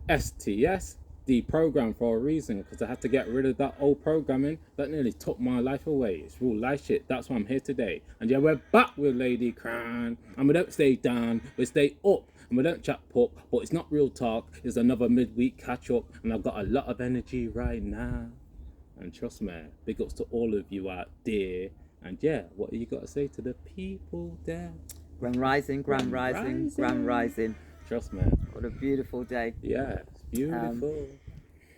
STS, deprogrammed for a reason, because I had to get rid of that old programming that nearly took my life away. It's real life shit. That's why I'm here today. And yeah, we're back with Lady Crown. And we don't stay down, we stay up. And we don't chat pop, but it's not real talk. It's another midweek catch up. And I've got a lot of energy right now. And trust me, big ups to all of you out there. And yeah, what you got to say to the people there? Grand rising, grand rising, grand rising. Trust me. What a beautiful day. Yeah, it's beautiful.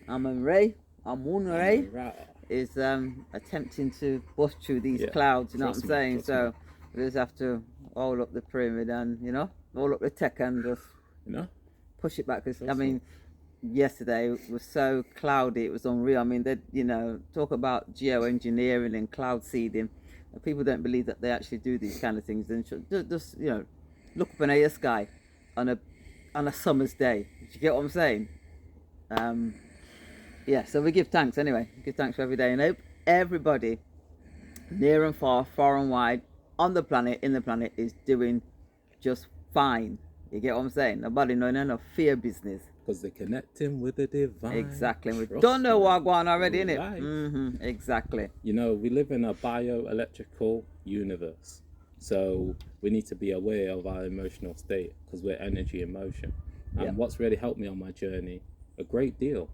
Amun Ray Right. is attempting to bust through these Yeah. clouds, you know Trust what I'm me, saying? trust So we just have to all up the pyramid and, you know, all up the tech and just You know? push it back. Because, I Trust mean, yesterday was so cloudy, it was unreal. I mean, they, you know, talk about geoengineering and cloud seeding. People don't believe that they actually do these kind of things. And just you know, look up an air sky on a summer's day. You get what I'm saying? Yeah, so we give thanks anyway. Give thanks for every day. And I hope everybody, near and far and wide, on the planet, in the planet, is doing just fine. You get what I'm saying? Nobody knowing no fear business. Because they're connecting with the divine. Exactly. We Trust don't know me. what going on already, Real innit? life. Exactly. You know, we live in a bioelectrical universe. So we need to be aware of our emotional state, because we're energy in motion. And Yeah. what's really helped me on my journey a great deal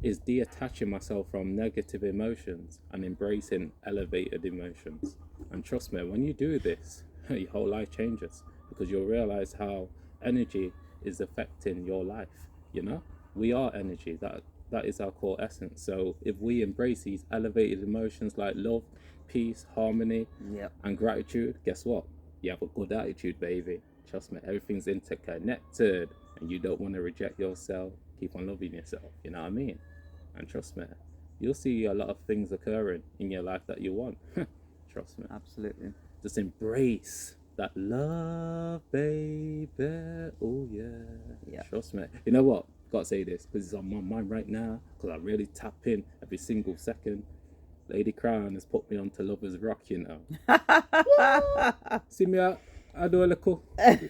is detaching myself from negative emotions and embracing elevated emotions. And trust me, when you do this, your whole life changes, because you'll realize how energy is affecting your life. You know, we are energy. That is our core essence. So if we embrace these elevated emotions like love, peace, harmony, Yep. and gratitude, guess what? You have a good attitude, baby. Trust me, everything's interconnected, and you don't want to reject yourself. Keep on loving yourself. You know what I mean? And trust me, you'll see a lot of things occurring in your life that you want. Trust me. Absolutely. Just embrace that love, baby. Oh yeah. Yeah. Trust me. You know what? Gotta say this because it's on my mind right now. Because I really tap in every single second. Lady Crown has put me on to Lovers Rock. You know. See me out. I do a little. You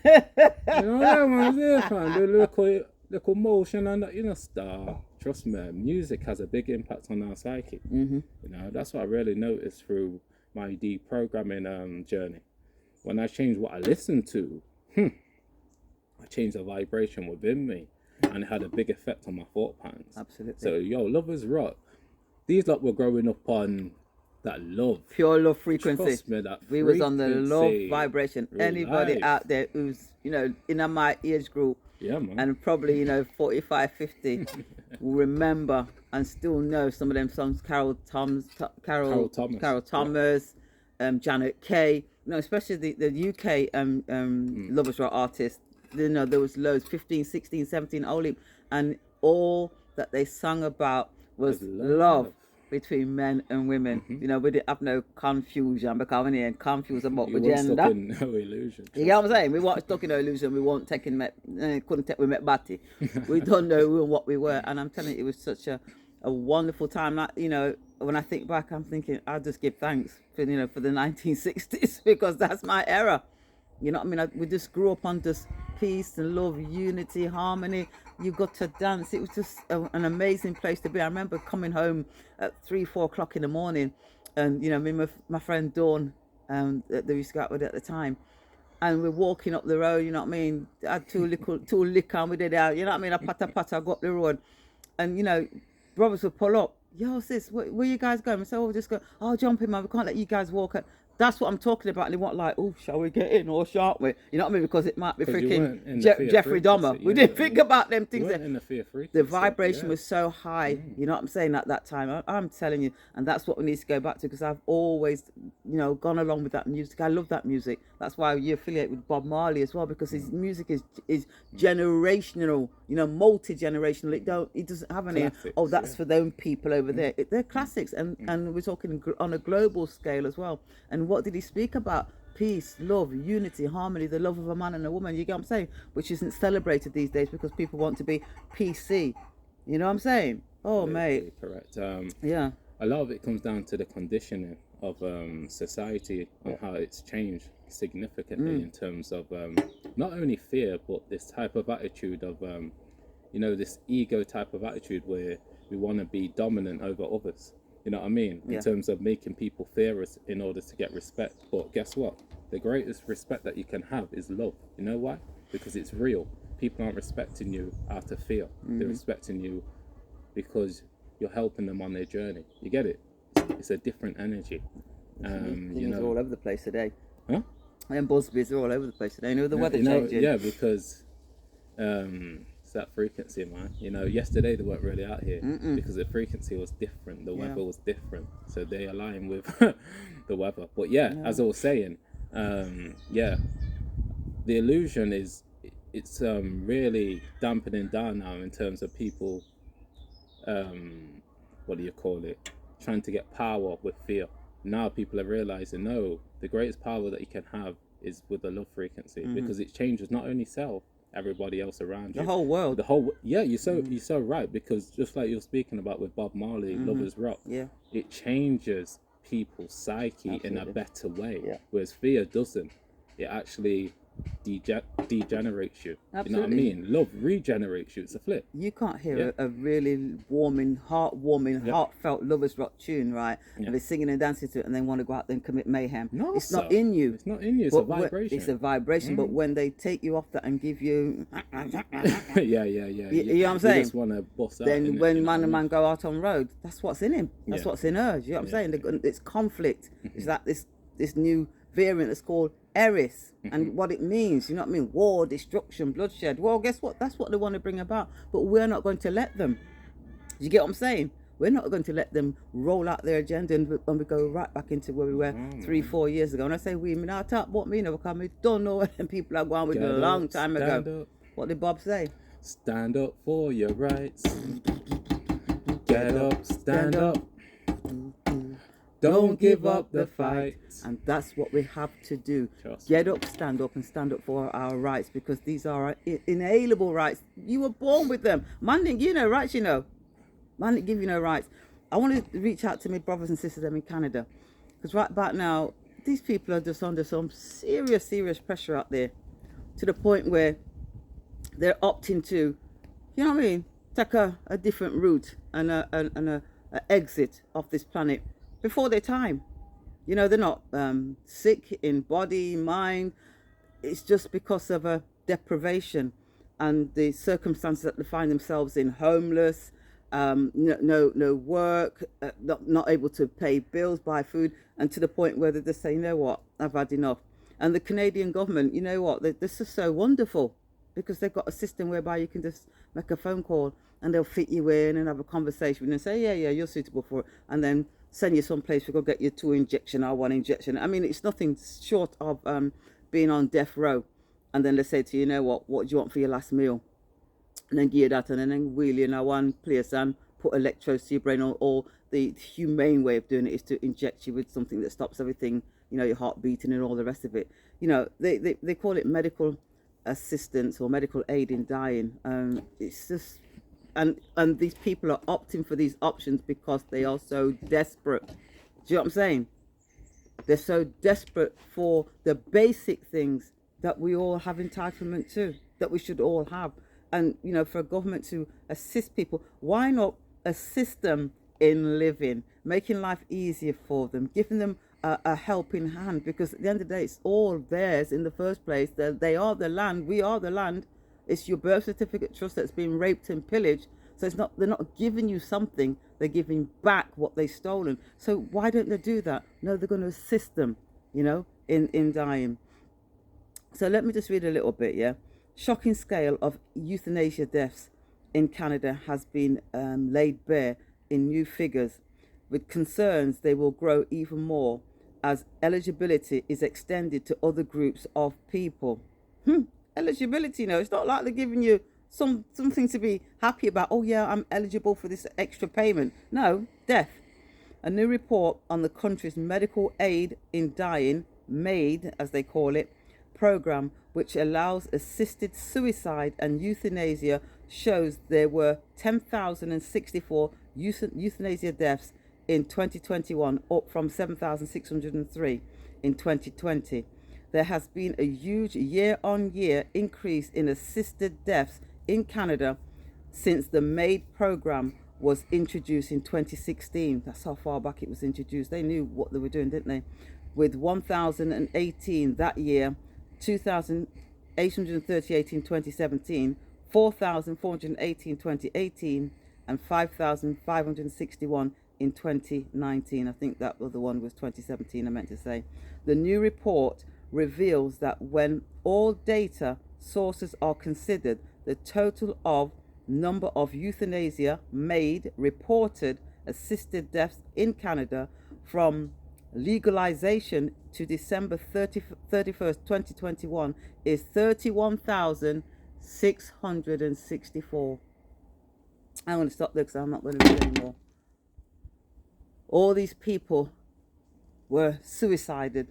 know that one there, fam. Do a little motion and that. You know, star. Trust me. Music has a big impact on our psyche. Mm-hmm. You know, that's what I really noticed through my deprogramming journey. When I changed what I listened to, I changed the vibration within me, and it had a big effect on my thought patterns. Absolutely. So, yo, Lovers Rock. These lot were growing up on that love. Pure love frequency. Trust me, that We was on the love frequency. vibration. Real Anybody life. out there who's, you know, in my age group Yeah, man. and probably, you know, 45, 50 will remember and still know some of them songs. Carol Thomas, Janet Kay, you know, especially the UK Lovers Rock artists. You know, there was loads, 15, 16, 17, only, and all that they sung about was love between men and women. You know, we didn't have no confusion, because we ain't confused about the gender. Stuck in no illusion. You know what I'm saying? We weren't stuck in no illusion. We weren't taking, couldn't take, we met Batty. We don't know who and what we were. And I'm telling you, it was such a wonderful time. Like, you know, when I think back, I'm thinking, I'll just give thanks for, you know, for the 1960s, because that's my era. You know what I mean? We just grew up on just peace and love, unity, harmony. You got to dance. It was just an amazing place to be. I remember coming home at 3, 4 o'clock in the morning, and, you know, me and my friend Dawn, that we used to go out with at the time, and we're walking up the road, you know what I mean? I had two liquor, and we did out, you know what I mean? I patter, go up the road, and, you know, brothers would pull up. Yo, sis, where you guys going? We said, oh, we'll just go. Oh, jump in, man. We can't let you guys walk. That's what I'm talking about. And they want like, oh, shall we get in or shan't we? You know what I mean? Because it might be freaking Jeffrey Dahmer. We didn't think about them things. The vibration was so high. You know what I'm saying? At that time, I'm telling you, and that's what we need to go back to, because I've always, you know, gone along with that music. I love that music. That's why you affiliate with Bob Marley as well, because his music is generational. You know, multi-generational. It doesn't have any. Classics, oh, that's for them people over there. They're classics, and we're talking on a global scale as well. And what did he speak about? Peace, love, unity, harmony, the love of a man and a woman. You get what I'm saying? Which isn't celebrated these days because people want to be PC. You know what I'm saying? Oh, mate. Correct. Yeah. A lot of it comes down to the conditioning of society and how it's changed significantly in terms of not only fear, but this type of attitude of this ego type of attitude where we want to be dominant over others. You know what I mean? In terms of making people fear us in order to get respect. But guess what? The greatest respect that you can have is love. You know why? Because it's real. People aren't respecting you out of fear. They're respecting you because you're helping them on their journey. You get it? It's a different energy. Things are all over the place today. Huh? And Busby's are all over the place today. You know, the weather changing. Yeah, because it's that frequency, man. Yesterday they weren't really out here because the frequency was different. The weather was different. So they align with the weather. But as I was saying, the illusion it's really dampening down now in terms of people, what do you call it, trying to get power with fear. Now people are realizing, no, the greatest power that you can have is with the love frequency, because it changes not only self, everybody else around you, the whole world. You're so right, because just like you're speaking about with Bob Marley, Lovers Rock, it changes people's psyche in a better way, whereas fear doesn't. It actually degenerates you. Absolutely. You know what I mean? Love regenerates you. It's a flip. You can't hear a really warming, heartfelt Lovers Rock tune, right? And they're singing and dancing to it, and then want to go out there and commit mayhem. No, it's not in you. It's not in you. It's a vibration. It's a vibration. But when they take you off that and give you, yeah. You know what I'm saying? You just want to bust out. Then when man and man go out on road, that's what's in him. That's what's in her. You know what I'm saying? It's conflict. It's like this new variant that's called Eris, and what it means, you know what I mean? War, destruction, bloodshed. Well, guess what? That's what they want to bring about. But we're not going to let them. You get what I'm saying? We're not going to let them roll out their agenda and we go right back into where we were 3-4 years ago. And I say we, I talk what me, because we don't know what people are going with a long time ago. Up. What did Bob say? Stand up for your rights. Get up, stand up. Don't give up the fight. And that's what we have to do. Get up, stand up, and stand up for our rights, because these are our inalienable rights. You were born with them. Man didn't give you no rights, Man didn't give you no rights. I want to reach out to my brothers and sisters in Canada, because right about now, these people are just under some serious pressure out there, to the point where they're opting to, you know what I mean, take a different route and a exit off this planet before their time. They're not sick in body, mind. It's just because of a deprivation and the circumstances that they find themselves in, homeless, no work, not able to pay bills, buy food, and to the point where they just say, you know what, I've had enough. And the Canadian government, you know what, this is so wonderful, because they've got a system whereby you can just make a phone call and they'll fit you in and have a conversation and say, yeah, you're suitable for it, and then send you someplace to go get your 2 injection or 1 injection. I mean, it's nothing short of being on death row. And then they say to you, you know what do you want for your last meal? And then give you that, and then wheel you in one place and put electrodes to your brain. Or the humane way of doing it is to inject you with something that stops everything, your heart beating and all the rest of it. They call it medical assistance or medical aid in dying. It's just... And these people are opting for these options because they are so desperate. Do you know what I'm saying? They're so desperate for the basic things that we all have entitlement to, that we should all have. And, for a government to assist people, why not assist them in living, making life easier for them, giving them a helping hand? Because at the end of the day, it's all theirs in the first place. They are the land. We are the land. It's your birth certificate trust that's been raped and pillaged. So they're not giving you something, they're giving back what they've stolen. So why don't they do that? No, they're going to assist them, in dying. So let me just read a little bit, yeah? Shocking scale of euthanasia deaths in Canada has been laid bare in new figures, with concerns they will grow even more as eligibility is extended to other groups of people. Eligibility, it's not like they're giving you something to be happy about. Oh yeah, I'm eligible for this extra payment. No, death. A new report on the country's medical aid in dying, MAID as they call it, program, which allows assisted suicide and euthanasia, shows there were 10,064 euthanasia deaths in 2021, up from 7,603 in 2020. There has been a huge year-on-year increase in assisted deaths in Canada since the MAID program was introduced in 2016. That's how far back it was introduced. They knew what they were doing, didn't they? With 1,018 that year, 2,838 in 2017, 4,418 in 2018, and 5,561 in 2019. I think that other one was 2017, I meant to say. The new report reveals that when all data sources are considered, the total of number of euthanasia made reported assisted deaths in Canada from legalization to December 31st, 2021 is 31,664. I'm going to stop there because I'm not going to read anymore. All these people were suicided,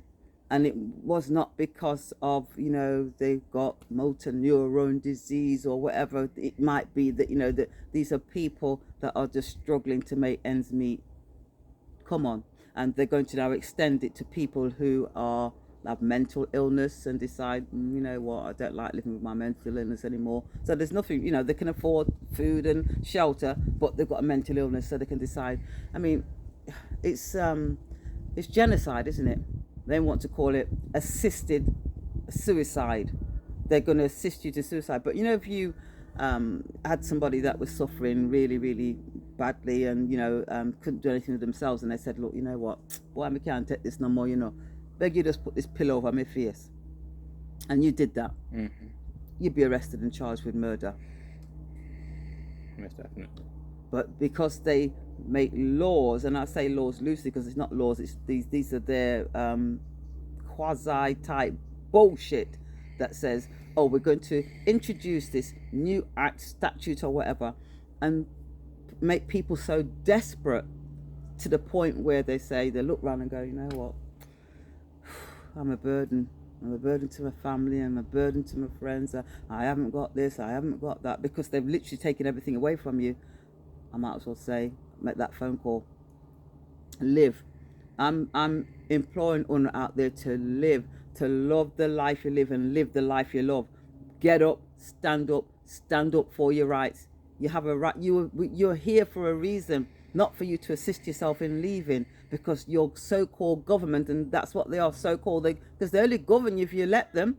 and it was not because of, they've got motor neuron disease or whatever it might be, that, that these are people that are just struggling to make ends meet. Come on. And they're going to now extend it to people who have mental illness and decide, you know what, I don't like living with my mental illness anymore. So there's nothing, they can afford food and shelter, but they've got a mental illness, so they can decide. I mean, it's genocide, isn't it? They want to call it assisted suicide. They're going to assist you to suicide. But if you had somebody that was suffering really, really badly and couldn't do anything with themselves, and they said, look, you know what, boy, I can't take this no more, beg you just put this pillow over my face, and you did that, you'd be arrested and charged with murder. Most definitely. But because they make laws, and I say laws loosely because it's not laws, it's these are their quasi type bullshit that says, oh, we're going to introduce this new act, statute or whatever, and make people so desperate to the point where they look around and go, you know what, I'm a burden to my family, I'm a burden to my friends, I haven't got this, I haven't got that, because they've literally taken everything away from you. I might as well say, make that phone call. Live. I'm imploring UNRWA out there to live, to love the life you live and live the life you love. Get up, stand up for your rights. You have a right. You're here for a reason, not for you to assist yourself in leaving, because your so-called government, and that's what they are, so-called, because they only govern you if you let them.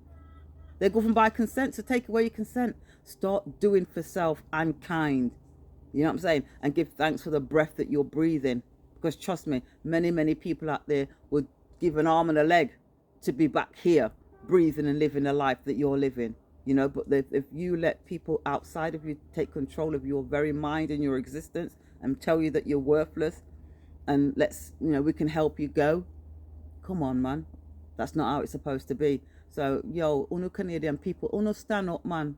They're governed by consent, so take away your consent. Start doing for self and kind. You know what I'm saying? And give thanks for the breath that you're breathing. Because trust me, many, many people out there would give an arm and a leg to be back here, breathing and living the life that you're living. But if you let people outside of you take control of your very mind and your existence and tell you that you're worthless, and we can help you go. Come on, man. That's not how it's supposed to be. So, Uno Canadian people, Uno stand up, man.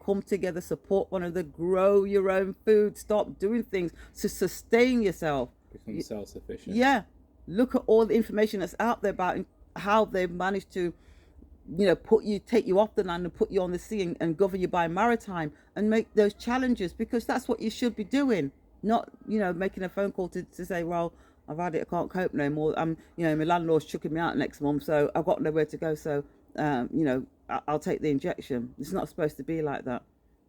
Come together, support one another, grow your own food, stop doing things to sustain yourself. Become self-sufficient. Yeah. Look at all the information that's out there about how they've managed to, take you off the land and put you on the sea and govern you by maritime and make those challenges, because that's what you should be doing. Not, making a phone call to say, well, I've had it, I can't cope no more. My landlord's chucking me out next month, so I've got nowhere to go. So, I'll take the injection. It's not supposed to be like that.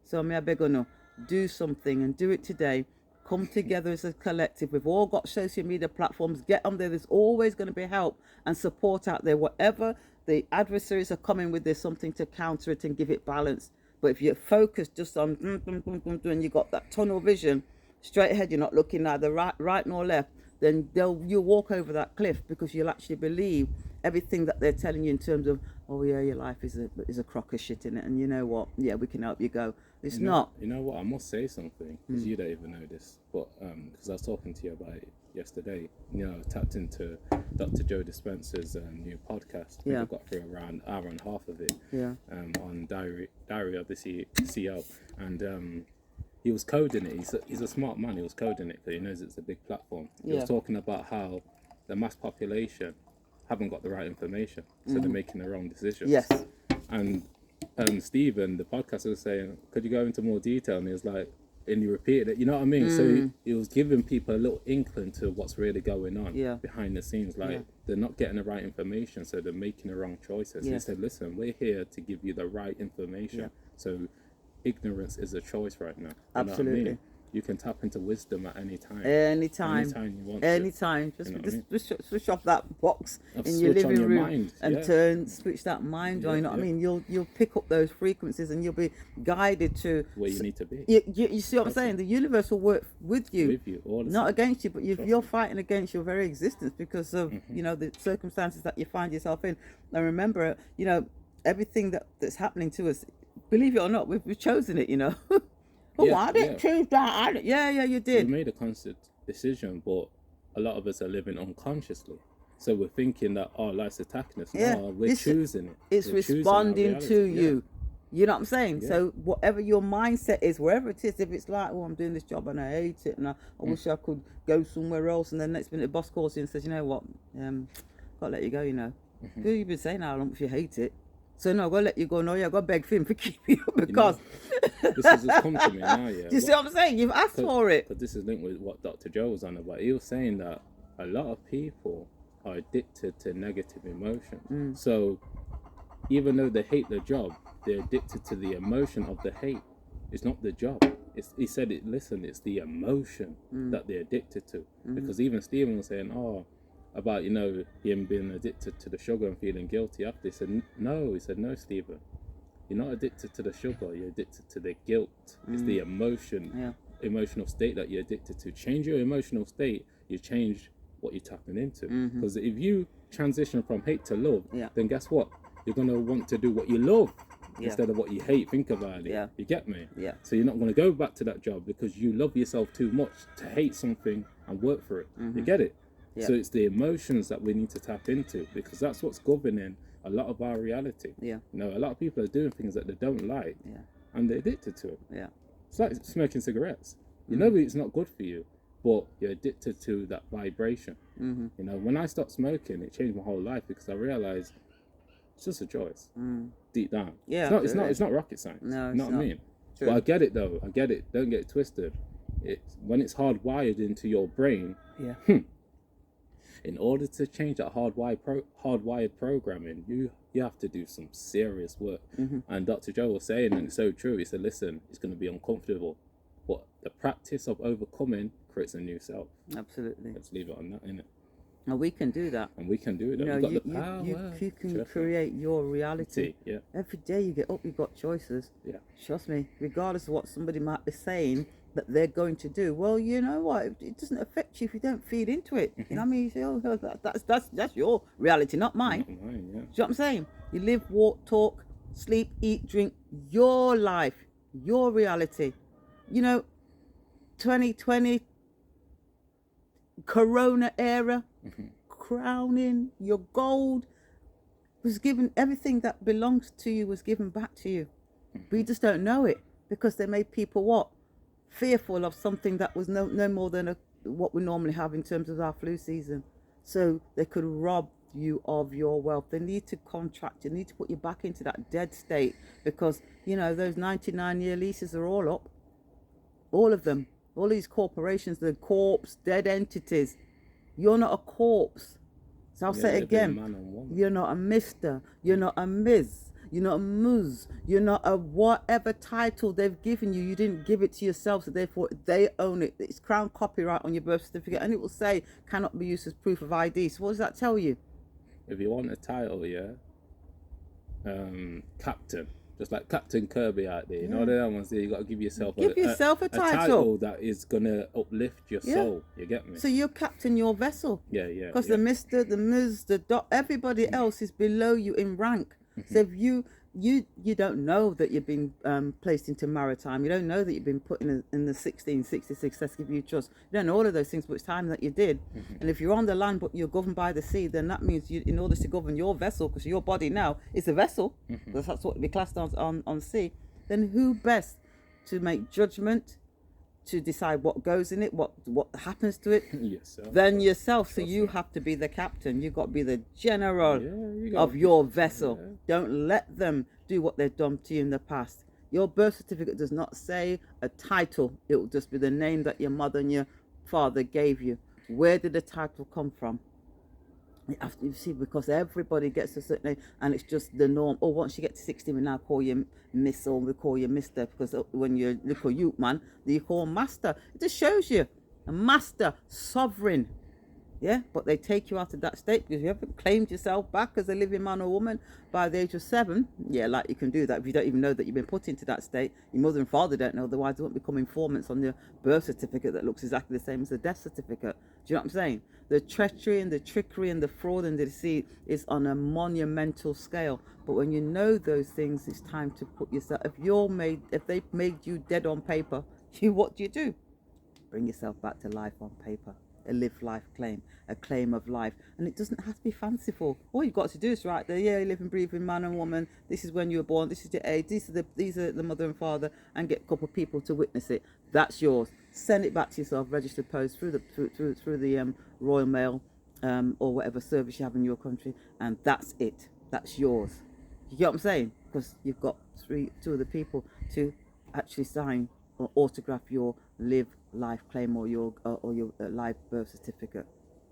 So I beg or no, do something and do it today. Come together as a collective. We've all got social media platforms. Get on there. There's always going to be help and support out there. Whatever the adversaries are coming with, there's something to counter it and give it balance. But if you're focused just on and you got that tunnel vision straight ahead, you're not looking neither right nor left, then you'll walk over that cliff, because you'll actually believe everything that they're telling you in terms of, oh yeah, your life is a crock of shit in it, and you know what, yeah, we can help you go. It's not. You know what, I must say something, because you don't even know this, but because I was talking to you about it yesterday, I tapped into Dr. Joe Dispenza's new podcast. I got through around an hour and a half of it, on Diary of the CEO, and he was coding it. He's a smart man. He was coding it because he knows it's a big platform. He was talking about how the mass population haven't got the right information, so they're making the wrong decisions. Yes. And Stephen, the podcaster, was saying, could you go into more detail? And he was like, and he repeated it. You know what I mean? So he was giving people a little inkling to what's really going on behind the scenes. Like they're not getting the right information, so they're making the wrong choices. He said, listen, we're here to give you the right information. So ignorance is a choice right now. You know what I Absolutely. mean? You can tap into wisdom at any time. Anytime. Anytime you want Anytime. to. Just, You know what I just mean? switch off that box Of in your switch on living your room mind, and yeah. switch that mind on. Yeah, You know what I yeah. mean? You'll pick up those frequencies and you'll be guided to Where you need to be. You see what I'm That's saying? it. The universe will work with you. With you all the Not time. against you, but if Trust you're me. fighting against your very existence because of the circumstances that you find yourself in. And remember, everything that's happening to us, believe it or not, we've chosen it. Oh, Yeah, I didn't choose that. Yeah, you We did. made a conscious decision, but a lot of us are living unconsciously. So we're thinking that our life's attacking us. Yeah, No, we're this- choosing it. It's We're choosing our responding reality. to Yeah. you. You know what I'm saying? Yeah. So whatever your mindset is, wherever it is, if it's like, oh, I'm doing this job and I hate it and I wish I could go somewhere else, and then next minute the boss calls you and says, you know what, gotta let you go, Who you've been saying how long if you hate it? So no, I gotta let you go. No, yeah, I gotta beg for him for keeping you because This has just come to me now, yeah. do you see what I'm saying? You've asked for it. Because this is linked with what Dr. Joe was on about. He was saying that a lot of people are addicted to negative emotions. So even though they hate the job, they're addicted to the emotion of the hate. It's not the job. He said it. Listen, it's the emotion that they're addicted to. Because even Stephen was saying, about him being addicted to the sugar and feeling guilty after. He said no. He said no, Stephen. You're not addicted to the sugar. You're addicted to the guilt. It's the emotional state that you're addicted to. Change your emotional state. You change what you're tapping into. Because if you transition from hate to love, then guess what? You're gonna want to do what you love instead of what you hate. Think about it. Yeah. You get me? Yeah. So you're not gonna go back to that job because you love yourself too much to hate something and work for it. You get it? Yeah. So it's the emotions that we need to tap into, because that's what's governing a lot of our reality. Yeah. A lot of people are doing things that they don't like, and they're addicted to it. Yeah. It's like smoking cigarettes. You know it's not good for you, but you're addicted to that vibration. When I stopped smoking, it changed my whole life because I realized it's just a choice deep down. Yeah, It's not rocket science. No, You know it's what I not. mean? True. But I get it though. I get it. Don't get it twisted. When it's hardwired into your brain. Yeah. In order to change that hardwired programming, you have to do some serious work. And Dr. Joe was saying, and it's so true, he said, listen, it's going to be uncomfortable, but the practice of overcoming creates a new self. Absolutely. Let's leave it on that, innit? And we can do that. And we can do it. You know, We've got you the power. can Definitely. create your reality. Yeah. Every day you get up, you've got choices. Yeah. Trust me, regardless of what somebody might be saying that they're going to do. Well, you know what? It doesn't affect you if you don't feed into it. You know what I mean? You say, oh, that's your reality, not mine. Not mine, yeah. Do you know what I'm saying? You live, walk, talk, sleep, eat, drink, your life, your reality. 2020, Corona era, crowning, your gold was given, everything that belongs to you was given back to you. We just don't know it because they made people what? Fearful of something that was no more than what we normally have in terms of our flu season. So they could rob you of your wealth. They need to contract you, need to put you back into that dead state because, those 99-year leases are all up. All of them. All these corporations, the corpse, dead entities. You're not a corpse. So I'll say it again. You're not a mister. You're not a Ms. You're not a Ms. You're not a whatever title they've given you. You didn't give it to yourself, so therefore they own it. It's crown copyright on your birth certificate, and it will say cannot be used as proof of ID. So what does that tell you? If you want a title, Captain. Just like Captain Kirby out there, the other ones there, you got to give yourself a title that is gonna uplift your soul. You get me? So you're captain your vessel. Yeah. Because the Mister, the Ms, the Doc, everybody else is below you in rank. So if you don't know that you've been placed into maritime, you don't know that you've been put in the 1666 let's give you trust. You don't know all of those things, but it's time that you did. And if you're on the land but you're governed by the sea, then that means in order to govern your vessel, because your body now is a vessel, because that's what we classed on sea, then who best to make judgment, to decide what goes in it, what happens to it, then yourself. So you have to be the captain. You've got to be the general of your vessel. Don't let them do what they've done to you in the past. Your birth certificate does not say a title. It will just be the name that your mother and your father gave you. Where did the title come from? You see, because everybody gets a certain age, and it's just the norm. Oh, once you get to 60, we now call you Miss, or we call you Mister, because when you're a little youth man, you call Master. It just shows you a master, sovereign. Yeah, but they take you out of that state because you haven't claimed yourself back as a living man or woman by the age of 7. Yeah, like you can do that if you don't even know that you've been put into that state. Your mother and father don't know, otherwise they won't become informants on your birth certificate that looks exactly the same as the death certificate. Do you know what I'm saying? The treachery and the trickery and the fraud and the deceit is on a monumental scale. But when you know those things, it's time to put yourself. If they've made you dead on paper, what do? Bring yourself back to life on paper. A live life claim, a claim of life, and it doesn't have to be fanciful. All you've got to do is right there. Yeah, living, breathing man and woman. This is when you were born. This is the age. These are the mother and father, and get a couple of people to witness it. That's yours. Send it back to yourself, registered post through the Royal Mail, or whatever service you have in your country, and that's it. That's yours. You get what I'm saying? Because you've got two of the people to actually sign or autograph your live life claim or your live birth certificate.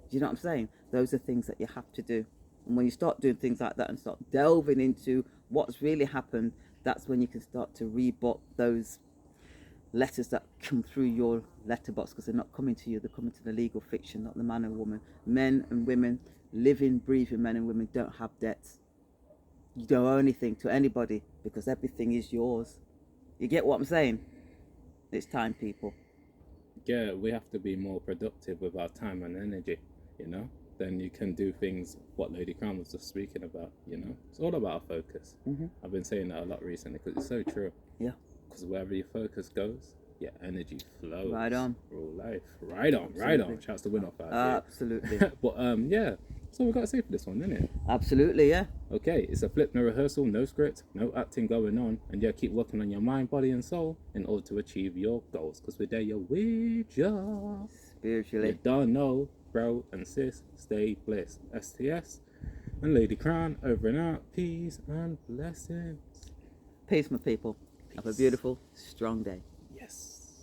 Do you know what I'm saying? Those are things that you have to do. And when you start doing things like that and start delving into what's really happened, that's when you can start to rebut those letters that come through your letterbox, because they're not coming to you, they're coming to the legal fiction, not the man and woman. Men and women, living, breathing men and women, don't have debts. You don't owe anything to anybody because everything is yours. You get what I'm saying? It's time, people. Yeah, we have to be more productive with our time and energy, then you can do things what Lady Crown was just speaking about. It's all about our focus. I've been saying that a lot recently because it's so true. Yeah. Because wherever your focus goes, your energy flows. Right on. Real life. Right on. Absolutely. Right on. Shouts to win off out here. Absolutely. But yeah, that's all we got to say for this one, isn't it? Absolutely, yeah. Okay, it's a flip, no rehearsal, no script, no acting going on, and yeah, keep working on your mind, body, and soul in order to achieve your goals. Because we're there, you're with ya. Spiritually. You don't know, bro and sis. Stay blessed. STS and Lady Crown over and out. Peace and blessings. Peace, my people. Peace. Have a beautiful, strong day.